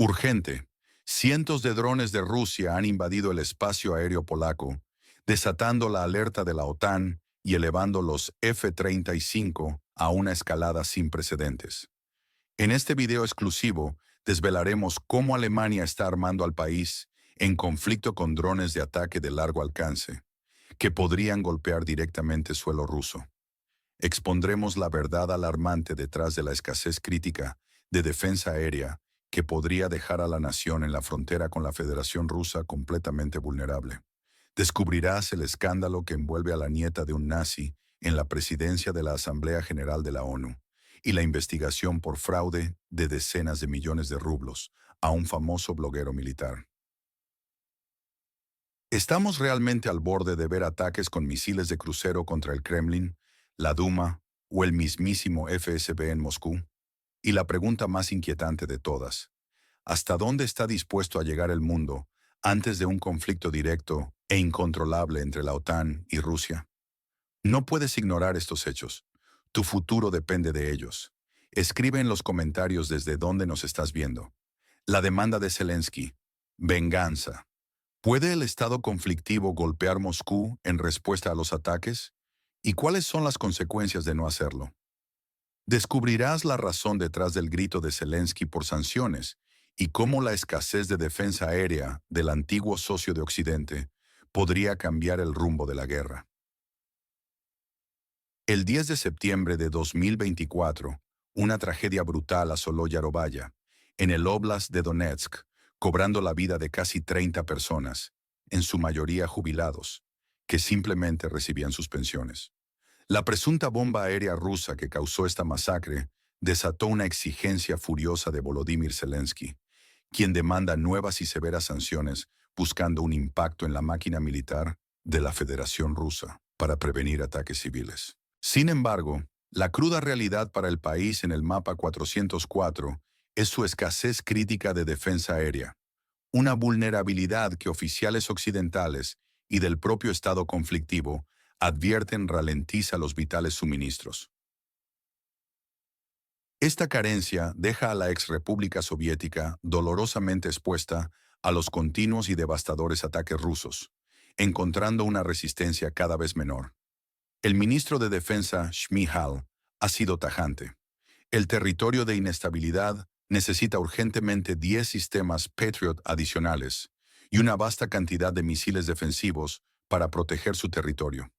Urgente. Cientos de drones de Rusia han invadido el espacio aéreo polaco, desatando la alerta de la OTAN y elevando los F-35 a una escalada sin precedentes. En este video exclusivo, desvelaremos cómo Alemania está armando al país en conflicto con drones de ataque de largo alcance, que podrían golpear directamente suelo ruso. Expondremos la verdad alarmante detrás de la escasez crítica de defensa aérea que podría dejar a la nación en la frontera con la Federación Rusa completamente vulnerable. Descubrirás el escándalo que envuelve a la nieta de un nazi en la presidencia de la Asamblea General de la ONU y la investigación por fraude de decenas de millones de rublos a un famoso bloguero militar. ¿Estamos realmente al borde de ver ataques con misiles de crucero contra el Kremlin, la Duma o el mismísimo FSB en Moscú? Y la pregunta más inquietante de todas: ¿hasta dónde está dispuesto a llegar el mundo antes de un conflicto directo e incontrolable entre la OTAN y Rusia? No puedes ignorar estos hechos. Tu futuro depende de ellos. Escribe en los comentarios desde dónde nos estás viendo. La demanda de Zelensky: venganza. ¿Puede el estado conflictivo golpear Moscú en respuesta a los ataques? ¿Y cuáles son las consecuencias de no hacerlo? Descubrirás la razón detrás del grito de Zelensky por sanciones y cómo la escasez de defensa aérea del antiguo socio de Occidente podría cambiar el rumbo de la guerra. El 10 de septiembre de 2024, una tragedia brutal asoló Yarovaya, en el Oblast de Donetsk, cobrando la vida de casi 30 personas, en su mayoría jubilados, que simplemente recibían sus pensiones. La presunta bomba aérea rusa que causó esta masacre desató una exigencia furiosa de Volodymyr Zelensky, quien demanda nuevas y severas sanciones buscando un impacto en la máquina militar de la Federación Rusa para prevenir ataques civiles. Sin embargo, la cruda realidad para el país en el mapa 404 es su escasez crítica de defensa aérea, una vulnerabilidad que oficiales occidentales y del propio estado conflictivo advierten ralentiza los vitales suministros. Esta carencia deja a la exrepública soviética dolorosamente expuesta a los continuos y devastadores ataques rusos, encontrando una resistencia cada vez menor. El ministro de Defensa, Shmyhal, ha sido tajante. El territorio de inestabilidad necesita urgentemente 10 sistemas Patriot adicionales y una vasta cantidad de misiles defensivos para proteger su territorio.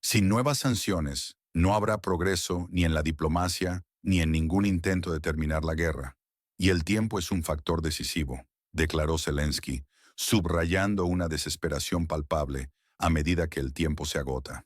Sin nuevas sanciones, no habrá progreso ni en la diplomacia ni en ningún intento de terminar la guerra. Y el tiempo es un factor decisivo, declaró Zelensky, subrayando una desesperación palpable a medida que el tiempo se agota.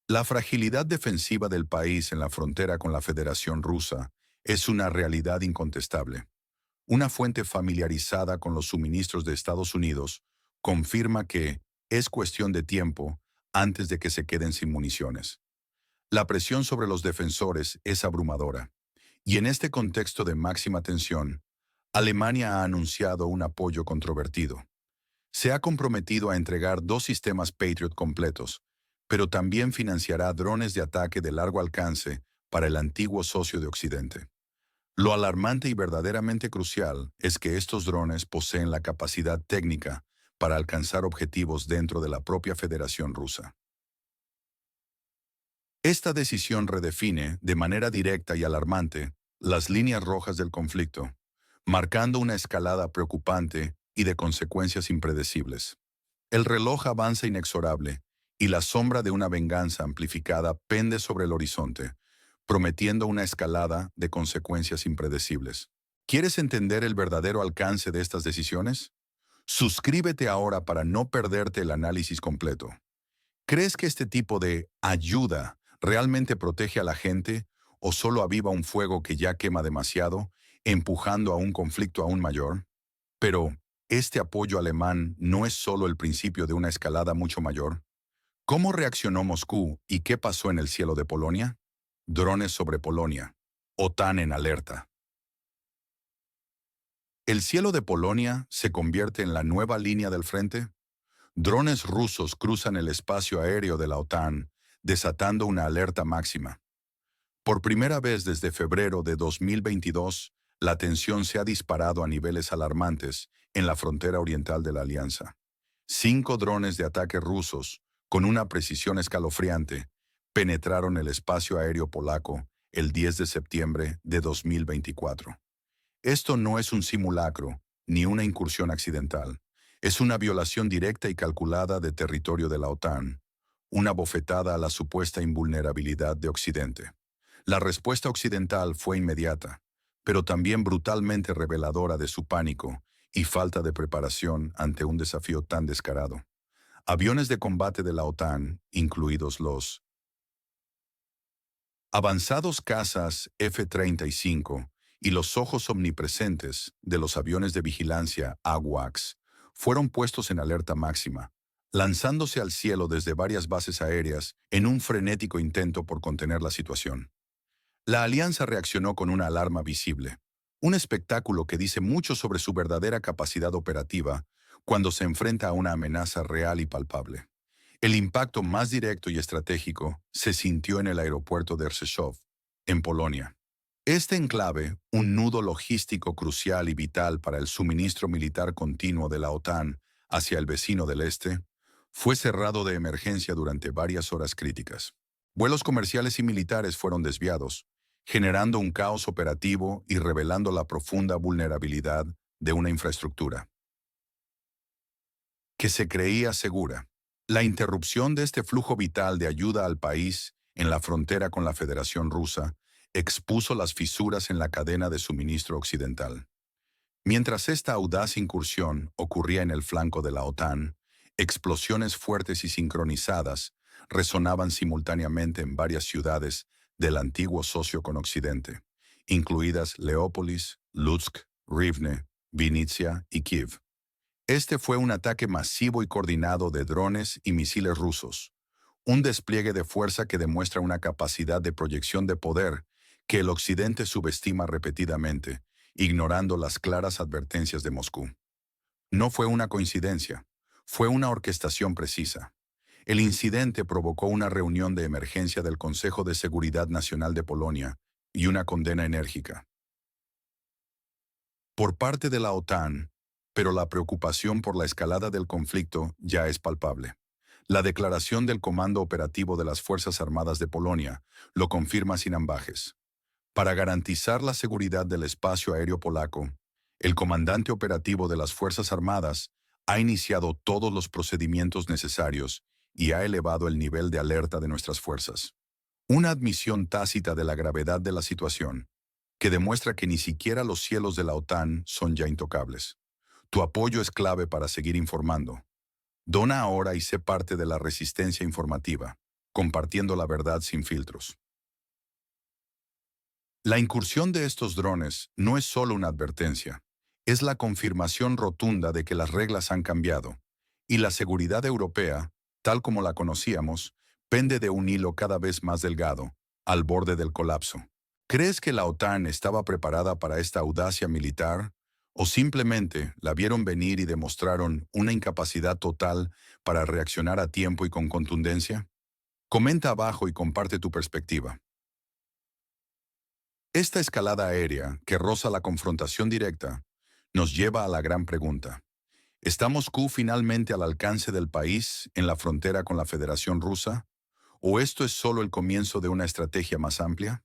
La fragilidad defensiva del país en la frontera con la Federación Rusa es una realidad incontestable. Una fuente familiarizada con los suministros de Estados Unidos confirma que es cuestión de tiempo antes de que se queden sin municiones. La presión sobre los defensores es abrumadora, y en este contexto de máxima tensión, Alemania ha anunciado un apoyo controvertido. Se ha comprometido a entregar 2 sistemas Patriot completos, pero también financiará drones de ataque de largo alcance para el antiguo socio de Occidente. Lo alarmante y verdaderamente crucial es que estos drones poseen la capacidad técnica para alcanzar objetivos dentro de la propia Federación Rusa. Esta decisión redefine, de manera directa y alarmante, las líneas rojas del conflicto, marcando una escalada preocupante y de consecuencias impredecibles. El reloj avanza inexorable, y la sombra de una venganza amplificada pende sobre el horizonte, prometiendo una escalada de consecuencias impredecibles. ¿Quieres entender el verdadero alcance de estas decisiones? Suscríbete ahora para no perderte el análisis completo. ¿Crees que este tipo de ayuda realmente protege a la gente o solo aviva un fuego que ya quema demasiado, empujando a un conflicto aún mayor? Pero, ¿este apoyo alemán no es solo el principio de una escalada mucho mayor? ¿Cómo reaccionó Moscú y qué pasó en el cielo de Polonia? Drones sobre Polonia. OTAN en alerta. ¿El cielo de Polonia se convierte en la nueva línea del frente? Drones rusos cruzan el espacio aéreo de la OTAN, desatando una alerta máxima. Por primera vez desde febrero de 2022, la tensión se ha disparado a niveles alarmantes en la frontera oriental de la alianza. 5 drones de ataque rusos, con una precisión escalofriante, penetraron el espacio aéreo polaco el 10 de septiembre de 2024. Esto no es un simulacro ni una incursión accidental. Es una violación directa y calculada de territorio de la OTAN, una bofetada a la supuesta invulnerabilidad de Occidente. La respuesta occidental fue inmediata, pero también brutalmente reveladora de su pánico y falta de preparación ante un desafío tan descarado. Aviones de combate de la OTAN, incluidos los avanzados cazas F-35 y los ojos omnipresentes de los aviones de vigilancia AWACS, fueron puestos en alerta máxima, lanzándose al cielo desde varias bases aéreas en un frenético intento por contener la situación. La alianza reaccionó con una alarma visible, un espectáculo que dice mucho sobre su verdadera capacidad operativa cuando se enfrenta a una amenaza real y palpable. El impacto más directo y estratégico se sintió en el aeropuerto de Rzeszów, en Polonia. Este enclave, un nudo logístico crucial y vital para el suministro militar continuo de la OTAN hacia el vecino del este, fue cerrado de emergencia durante varias horas críticas. Vuelos comerciales y militares fueron desviados, generando un caos operativo y revelando la profunda vulnerabilidad de una infraestructura que se creía segura. La interrupción de este flujo vital de ayuda al país en la frontera con la Federación Rusa expuso las fisuras en la cadena de suministro occidental. Mientras esta audaz incursión ocurría en el flanco de la OTAN, explosiones fuertes y sincronizadas resonaban simultáneamente en varias ciudades del antiguo socio con Occidente, incluidas Leópolis, Lutsk, Rivne, Vinnytsia y Kiev. Este fue un ataque masivo y coordinado de drones y misiles rusos, un despliegue de fuerza que demuestra una capacidad de proyección de poder que el Occidente subestima repetidamente, ignorando las claras advertencias de Moscú. No fue una coincidencia, fue una orquestación precisa. El incidente provocó una reunión de emergencia del Consejo de Seguridad Nacional de Polonia y una condena enérgica por parte de la OTAN, pero la preocupación por la escalada del conflicto ya es palpable. La declaración del Comando Operativo de las Fuerzas Armadas de Polonia lo confirma sin ambajes. Para garantizar la seguridad del espacio aéreo polaco, el comandante operativo de las Fuerzas Armadas ha iniciado todos los procedimientos necesarios y ha elevado el nivel de alerta de nuestras fuerzas. Una admisión tácita de la gravedad de la situación, que demuestra que ni siquiera los cielos de la OTAN son ya intocables. Tu apoyo es clave para seguir informando. Dona ahora y sé parte de la resistencia informativa, compartiendo la verdad sin filtros. La incursión de estos drones no es solo una advertencia, es la confirmación rotunda de que las reglas han cambiado, y la seguridad europea, tal como la conocíamos, pende de un hilo cada vez más delgado, al borde del colapso. ¿Crees que la OTAN estaba preparada para esta audacia militar? ¿O simplemente la vieron venir y demostraron una incapacidad total para reaccionar a tiempo y con contundencia? Comenta abajo y comparte tu perspectiva. Esta escalada aérea, que roza la confrontación directa, nos lleva a la gran pregunta. ¿Está Moscú finalmente al alcance del país en la frontera con la Federación Rusa? ¿O esto es solo el comienzo de una estrategia más amplia?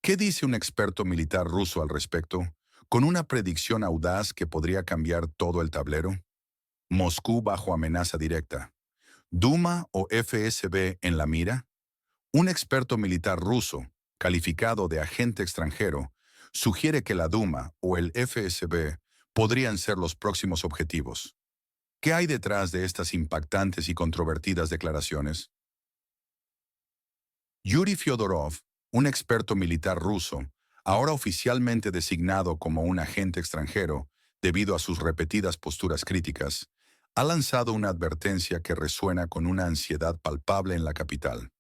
¿Qué dice un experto militar ruso al respecto, con una predicción audaz que podría cambiar todo el tablero? Moscú bajo amenaza directa. ¿Duma o FSB en la mira? Un experto militar ruso, calificado de agente extranjero, sugiere que la Duma o el FSB podrían ser los próximos objetivos. ¿Qué hay detrás de estas impactantes y controvertidas declaraciones? Yuri Fyodorov, un experto militar ruso, ahora oficialmente designado como un agente extranjero debido a sus repetidas posturas críticas, ha lanzado una advertencia que resuena con una ansiedad palpable en la capital.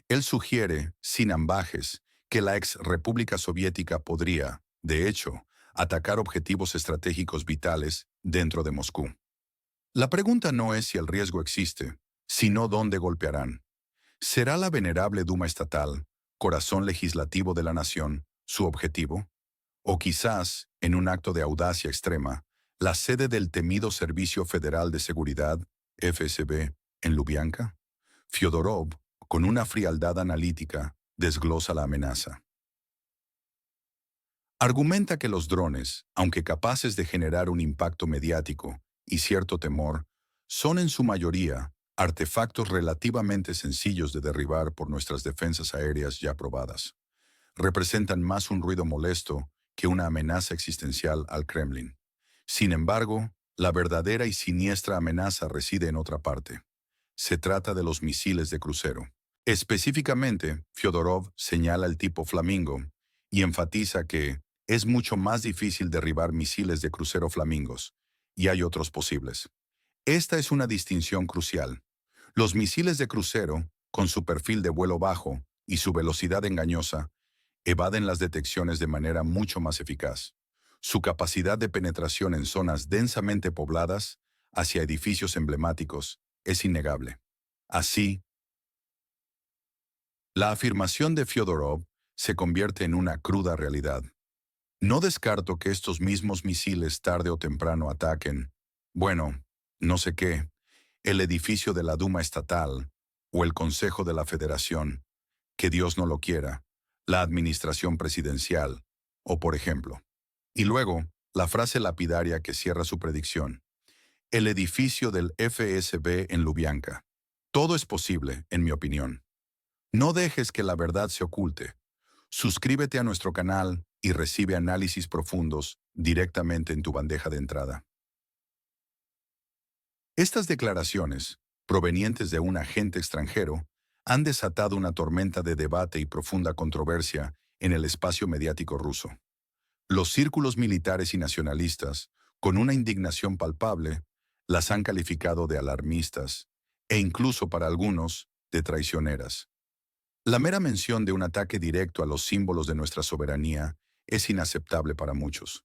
Él sugiere, sin ambajes, que la ex República Soviética podría, de hecho, atacar objetivos estratégicos vitales dentro de Moscú. La pregunta no es si el riesgo existe, sino dónde golpearán. ¿Será la venerable Duma estatal, corazón legislativo de la nación, su objetivo? O quizás, en un acto de audacia extrema, la sede del temido Servicio Federal de Seguridad, FSB, en Lubyanka. Fyodorov, con una frialdad analítica, desglosa la amenaza. Argumenta que los drones, aunque capaces de generar un impacto mediático y cierto temor, son en su mayoría artefactos relativamente sencillos de derribar por nuestras defensas aéreas ya probadas. Representan más un ruido molesto que una amenaza existencial al Kremlin. Sin embargo, la verdadera y siniestra amenaza reside en otra parte. Se trata de los misiles de crucero. Específicamente, Fyodorov señala el tipo Flamingo y enfatiza que es mucho más difícil derribar misiles de crucero Flamingos, y hay otros posibles. Esta es una distinción crucial. Los misiles de crucero, con su perfil de vuelo bajo y su velocidad engañosa, evaden las detecciones de manera mucho más eficaz. Su capacidad de penetración en zonas densamente pobladas, hacia edificios emblemáticos, es innegable. Así, la afirmación de Fyodorov se convierte en una cruda realidad. No descarto que estos mismos misiles tarde o temprano ataquen, bueno, no sé qué, el edificio de la Duma estatal o el Consejo de la Federación, que Dios no lo quiera, la administración presidencial, o por ejemplo. Y luego, la frase lapidaria que cierra su predicción, el edificio del FSB en Lubyanka. Todo es posible, en mi opinión. No dejes que la verdad se oculte. Suscríbete a nuestro canal y recibe análisis profundos directamente en tu bandeja de entrada. Estas declaraciones, provenientes de un agente extranjero, han desatado una tormenta de debate y profunda controversia en el espacio mediático ruso. Los círculos militares y nacionalistas, con una indignación palpable, las han calificado de alarmistas e incluso para algunos, de traicioneras. La mera mención de un ataque directo a los símbolos de nuestra soberanía es inaceptable para muchos.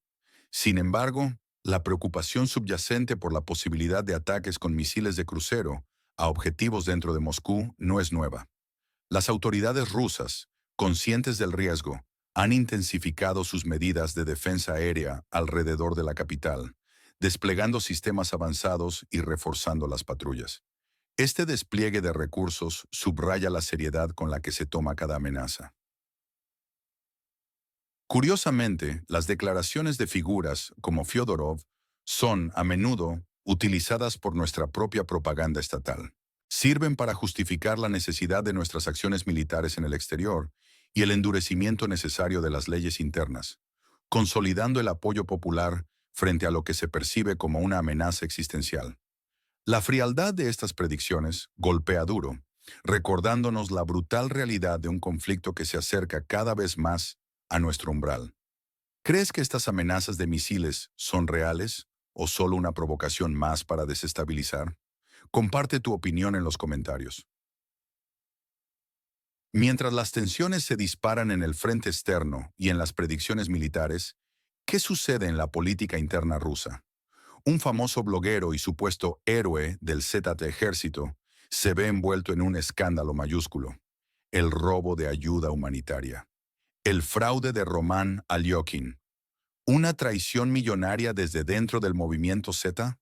Sin embargo, la preocupación subyacente por la posibilidad de ataques con misiles de crucero a objetivos dentro de Moscú no es nueva. Las autoridades rusas, conscientes del riesgo, han intensificado sus medidas de defensa aérea alrededor de la capital, desplegando sistemas avanzados y reforzando las patrullas. Este despliegue de recursos subraya la seriedad con la que se toma cada amenaza. Curiosamente, las declaraciones de figuras como Fyodorov son, a menudo, utilizadas por nuestra propia propaganda estatal. Sirven para justificar la necesidad de nuestras acciones militares en el exterior y el endurecimiento necesario de las leyes internas, consolidando el apoyo popular frente a lo que se percibe como una amenaza existencial. La frialdad de estas predicciones golpea duro, recordándonos la brutal realidad de un conflicto que se acerca cada vez más a nuestro umbral. ¿Crees que estas amenazas de misiles son reales o solo una provocación más para desestabilizar? Comparte tu opinión en los comentarios. Mientras las tensiones se disparan en el frente externo y en las predicciones militares, ¿qué sucede en la política interna rusa? Un famoso bloguero y supuesto héroe del ZT Ejército se ve envuelto en un escándalo mayúsculo: el robo de ayuda humanitaria. El fraude de Roman Alyokin. Una traición millonaria desde dentro del movimiento Z.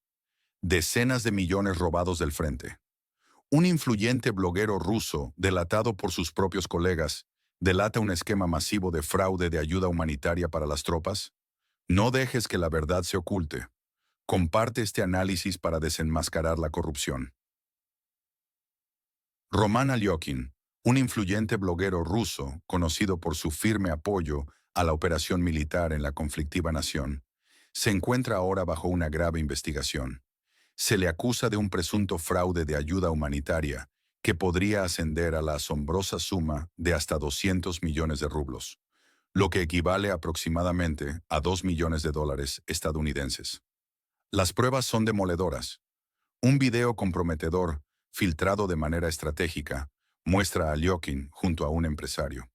Decenas de millones robados del frente. Un influyente bloguero ruso, delatado por sus propios colegas, delata un esquema masivo de fraude de ayuda humanitaria para las tropas. No dejes que la verdad se oculte. Comparte este análisis para desenmascarar la corrupción. Roman Alyokin, un influyente bloguero ruso conocido por su firme apoyo a la operación militar en la conflictiva nación, se encuentra ahora bajo una grave investigación. Se le acusa de un presunto fraude de ayuda humanitaria que podría ascender a la asombrosa suma de hasta 200 millones de rublos, lo que equivale aproximadamente a 2 millones de dólares estadounidenses. Las pruebas son demoledoras. Un video comprometedor, filtrado de manera estratégica, muestra a Alyokin junto a un empresario.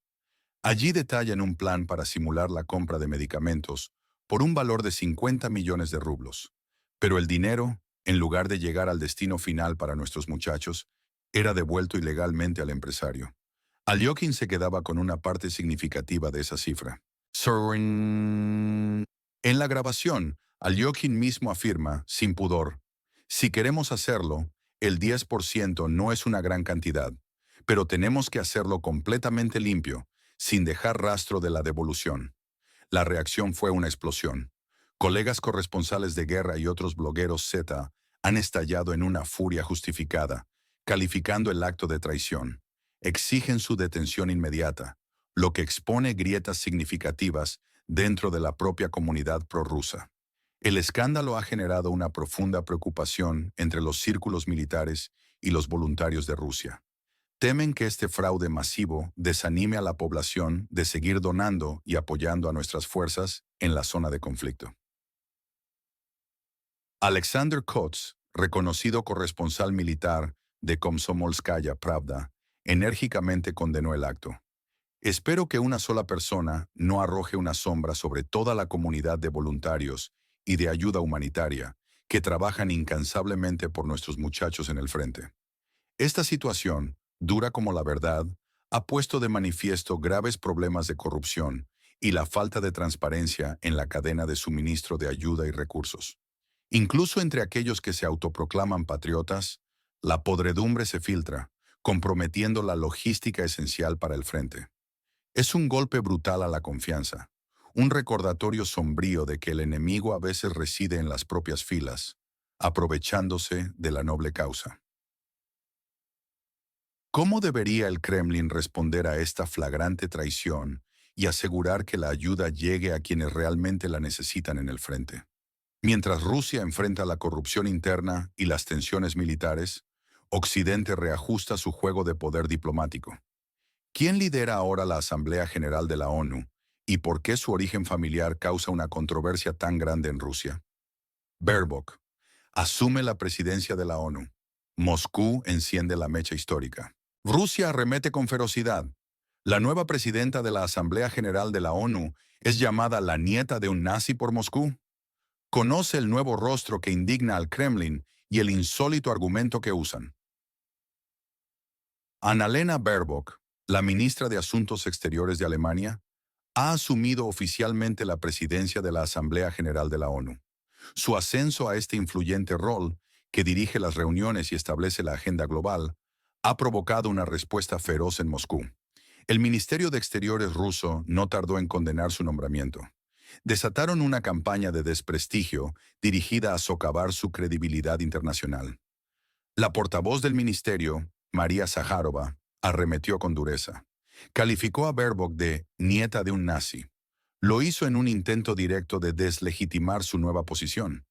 Allí detallan un plan para simular la compra de medicamentos por un valor de 50 millones de rublos. Pero el dinero, en lugar de llegar al destino final para nuestros muchachos, era devuelto ilegalmente al empresario. Alyokin se quedaba con una parte significativa de esa cifra. En la grabación, Alyokin mismo afirma, sin pudor, si queremos hacerlo, el 10% no es una gran cantidad, pero tenemos que hacerlo completamente limpio, sin dejar rastro de la devolución. La reacción fue una explosión. Colegas corresponsales de guerra y otros blogueros Z han estallado en una furia justificada, calificando el acto de traición. Exigen su detención inmediata, lo que expone grietas significativas dentro de la propia comunidad prorrusa. El escándalo ha generado una profunda preocupación entre los círculos militares y los voluntarios de Rusia. Temen que este fraude masivo desanime a la población de seguir donando y apoyando a nuestras fuerzas en la zona de conflicto. Alexander Kots, reconocido corresponsal militar de Komsomolskaya Pravda, enérgicamente condenó el acto. Espero que una sola persona no arroje una sombra sobre toda la comunidad de voluntarios y de ayuda humanitaria que trabajan incansablemente por nuestros muchachos en el frente. Esta situación, dura como la verdad, ha puesto de manifiesto graves problemas de corrupción y la falta de transparencia en la cadena de suministro de ayuda y recursos. Incluso entre aquellos que se autoproclaman patriotas, la podredumbre se filtra, comprometiendo la logística esencial para el frente. Es un golpe brutal a la confianza, un recordatorio sombrío de que el enemigo a veces reside en las propias filas, aprovechándose de la noble causa. ¿Cómo debería el Kremlin responder a esta flagrante traición y asegurar que la ayuda llegue a quienes realmente la necesitan en el frente? Mientras Rusia enfrenta la corrupción interna y las tensiones militares, Occidente reajusta su juego de poder diplomático. ¿Quién lidera ahora la Asamblea General de la ONU y por qué su origen familiar causa una controversia tan grande en Rusia? Baerbock asume la presidencia de la ONU. Moscú enciende la mecha histórica. Rusia arremete con ferocidad. La nueva presidenta de la Asamblea General de la ONU es llamada la nieta de un nazi por Moscú. Conoce el nuevo rostro que indigna al Kremlin y el insólito argumento que usan. Annalena Baerbock, la ministra de Asuntos Exteriores de Alemania, ha asumido oficialmente la presidencia de la Asamblea General de la ONU. Su ascenso a este influyente rol, que dirige las reuniones y establece la agenda global, ha provocado una respuesta feroz en Moscú. El Ministerio de Exteriores ruso no tardó en condenar su nombramiento. Desataron una campaña de desprestigio dirigida a socavar su credibilidad internacional. La portavoz del ministerio, María Zaharova, arremetió con dureza. Calificó a Baerbock de nieta de un nazi. Lo hizo en un intento directo de deslegitimar su nueva posición.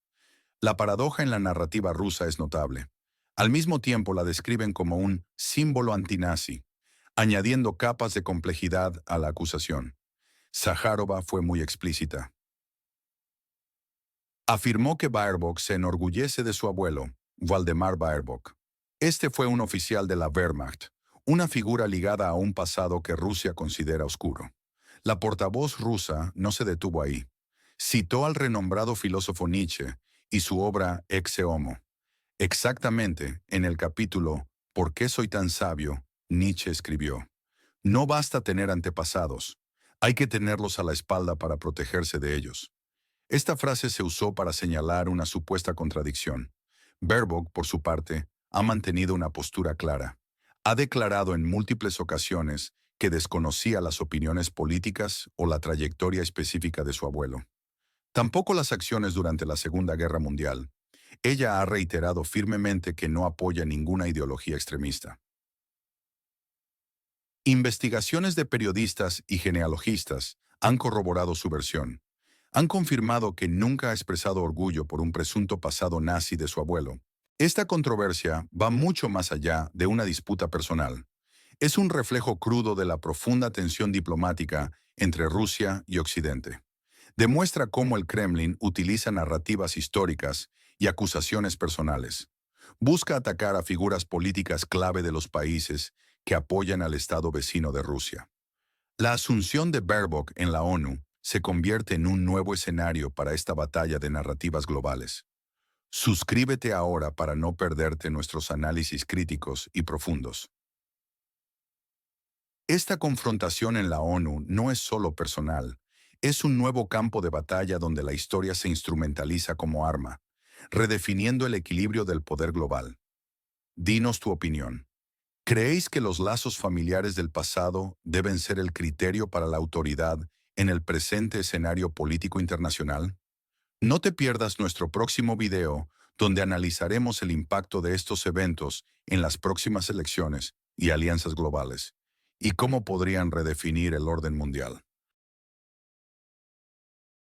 La paradoja en la narrativa rusa es notable. Al mismo tiempo la describen como un símbolo antinazi, añadiendo capas de complejidad a la acusación. Zaharova fue muy explícita. Afirmó que Baerbock se enorgullece de su abuelo, Waldemar Baerbock. Este fue un oficial de la Wehrmacht, una figura ligada a un pasado que Rusia considera oscuro. La portavoz rusa no se detuvo ahí. Citó al renombrado filósofo Nietzsche y su obra Exe Homo. Exactamente, en el capítulo ¿Por qué soy tan sabio?, Nietzsche escribió: no basta tener antepasados, hay que tenerlos a la espalda para protegerse de ellos. Esta frase se usó para señalar una supuesta contradicción. Baerbock, por su parte, ha mantenido una postura clara. Ha declarado en múltiples ocasiones que desconocía las opiniones políticas o la trayectoria específica de su abuelo. Tampoco las acciones durante la Segunda Guerra Mundial. Ella ha reiterado firmemente que no apoya ninguna ideología extremista. Investigaciones de periodistas y genealogistas han corroborado su versión. Han confirmado que nunca ha expresado orgullo por un presunto pasado nazi de su abuelo. Esta controversia va mucho más allá de una disputa personal. Es un reflejo crudo de la profunda tensión diplomática entre Rusia y Occidente. Demuestra cómo el Kremlin utiliza narrativas históricas y acusaciones personales. Busca atacar a figuras políticas clave de los países que apoyan al Estado vecino de Rusia. La asunción de Baerbock en la ONU se convierte en un nuevo escenario para esta batalla de narrativas globales. Suscríbete ahora para no perderte nuestros análisis críticos y profundos. Esta confrontación en la ONU no es solo personal, Es un nuevo campo de batalla donde la historia se instrumentaliza como arma, redefiniendo el equilibrio del poder global. Dinos tu opinión. ¿Creéis que los lazos familiares del pasado deben ser el criterio para la autoridad en el presente escenario político internacional? No te pierdas nuestro próximo video, donde analizaremos el impacto de estos eventos en las próximas elecciones y alianzas globales, y cómo podrían redefinir el orden mundial.